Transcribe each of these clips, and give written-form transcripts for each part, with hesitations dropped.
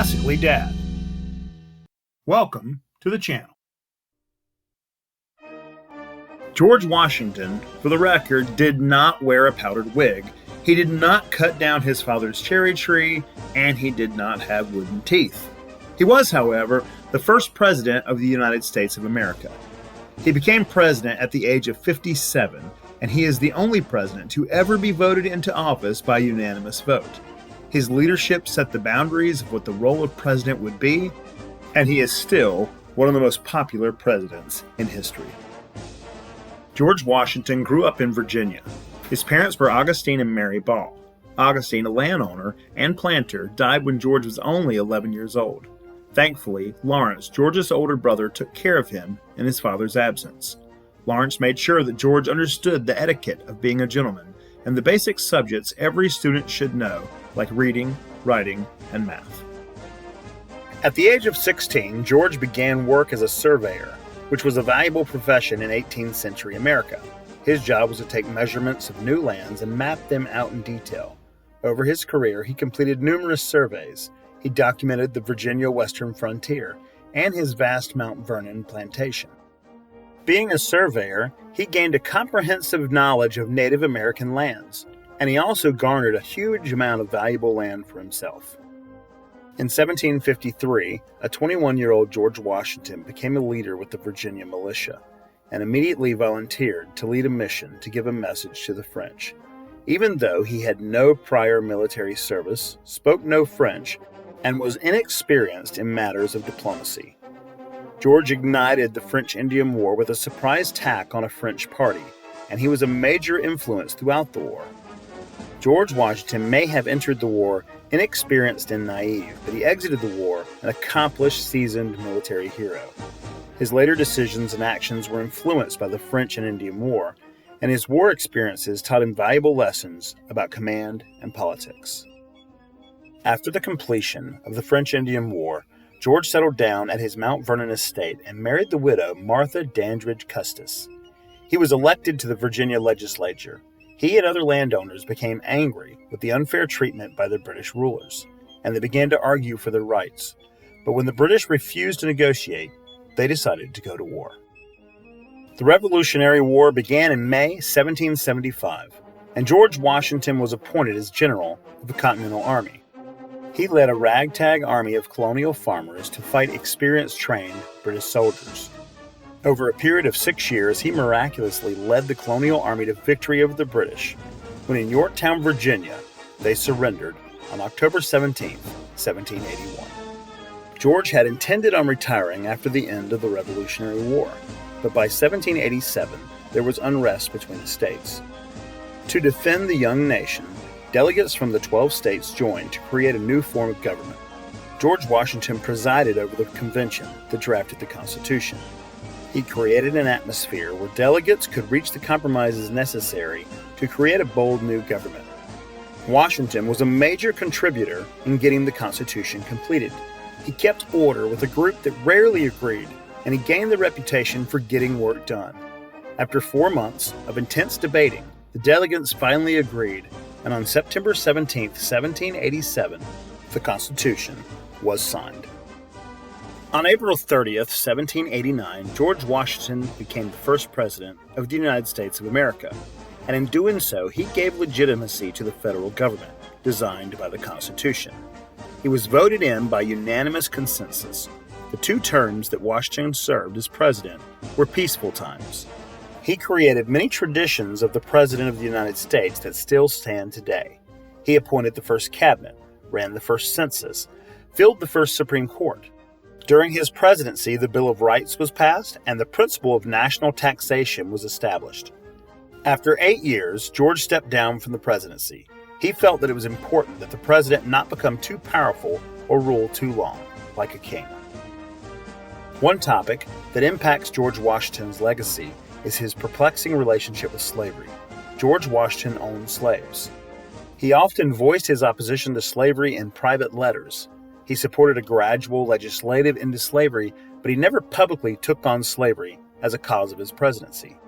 Classically Dad. Welcome to the channel. George Washington, for the record, did not wear a powdered wig. He did not cut down his father's cherry tree, and he did not have wooden teeth. He was, however, the first president of the United States of America. He became president at the age of 57, and he is the only president to ever be voted into office by unanimous vote. His leadership set the boundaries of what the role of president would be, and he is still one of the most popular presidents in history. George Washington grew up in Virginia. His parents were Augustine and Mary Ball. Augustine, a landowner and planter, died when George was only 11 years old. Thankfully, Lawrence, George's older brother, took care of him in his father's absence. Lawrence made sure that George understood the etiquette of being a gentleman and the basic subjects every student should know, like reading, writing, and math. At the age of 16, George began work as a surveyor, which was a valuable profession in 18th century America. His job was to take measurements of new lands and map them out in detail. Over his career, he completed numerous surveys. He documented the Virginia western frontier and his vast Mount Vernon plantation. Being a surveyor, he gained a comprehensive knowledge of Native American lands, and he also garnered a huge amount of valuable land for himself. In 1753, a 21-year-old George Washington became a leader with the Virginia militia and immediately volunteered to lead a mission to give a message to the French. Even though he had no prior military service, spoke no French, and was inexperienced in matters of diplomacy, George ignited the French-Indian War with a surprise attack on a French party, and he was a major influence throughout the war. George Washington may have entered the war inexperienced and naive, but he exited the war an accomplished, seasoned military hero. His later decisions and actions were influenced by the French and Indian War, and his war experiences taught him valuable lessons about command and politics. After the completion of the French-Indian War, George settled down at his Mount Vernon estate and married the widow Martha Dandridge Custis. He was elected to the Virginia legislature. He and other landowners became angry with the unfair treatment by the British rulers, and they began to argue for their rights. But when the British refused to negotiate, they decided to go to war. The Revolutionary War began in May 1775, and George Washington was appointed as general of the Continental Army. He led a ragtag army of colonial farmers to fight experienced, trained British soldiers. Over a period of 6 years, he miraculously led the colonial army to victory over the British, when in Yorktown, Virginia, they surrendered on October 17, 1781. George had intended on retiring after the end of the Revolutionary War, but by 1787, there was unrest between the states. To defend the young nation, delegates from the 12 states joined to create a new form of government. George Washington presided over the convention that drafted the Constitution. He created an atmosphere where delegates could reach the compromises necessary to create a bold new government. Washington was a major contributor in getting the Constitution completed. He kept order with a group that rarely agreed, and he gained the reputation for getting work done. After 4 months of intense debating, the delegates finally agreed, and on September 17, 1787, the Constitution was signed. On April 30th, 1789, George Washington became the first president of the United States of America, and in doing so, he gave legitimacy to the federal government, designed by the Constitution. He was voted in by unanimous consensus. The 2 terms that Washington served as president were peaceful times. He created many traditions of the President of the United States that still stand today. He appointed the first cabinet, ran the first census, filled the first Supreme Court. During his presidency, the Bill of Rights was passed and the principle of national taxation was established. After 8 years, George stepped down from the presidency. He felt that it was important that the president not become too powerful or rule too long, like a king. One topic that impacts George Washington's legacy is his perplexing relationship with slavery. George Washington owned slaves. He often voiced his opposition to slavery in private letters. He supported a gradual legislative end to slavery, but he never publicly took on slavery as a cause of his presidency.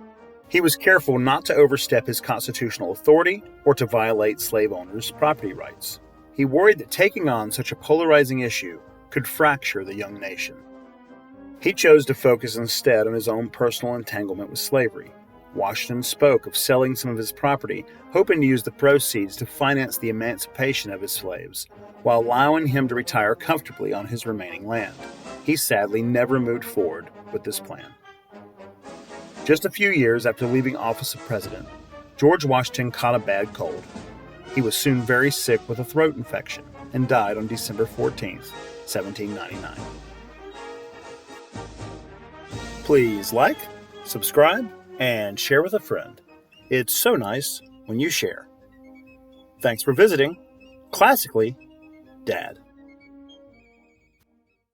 He was careful not to overstep his constitutional authority or to violate slave owners' property rights. He worried that taking on such a polarizing issue could fracture the young nation. He chose to focus instead on his own personal entanglement with slavery. Washington spoke of selling some of his property, hoping to use the proceeds to finance the emancipation of his slaves, while allowing him to retire comfortably on his remaining land. He sadly never moved forward with this plan. Just a few years after leaving office of president, George Washington caught a bad cold. He was soon very sick with a throat infection and died on December 14, 1799. Please like, subscribe, and share with a friend. It's so nice when you share. Thanks for visiting. Classically, Dad.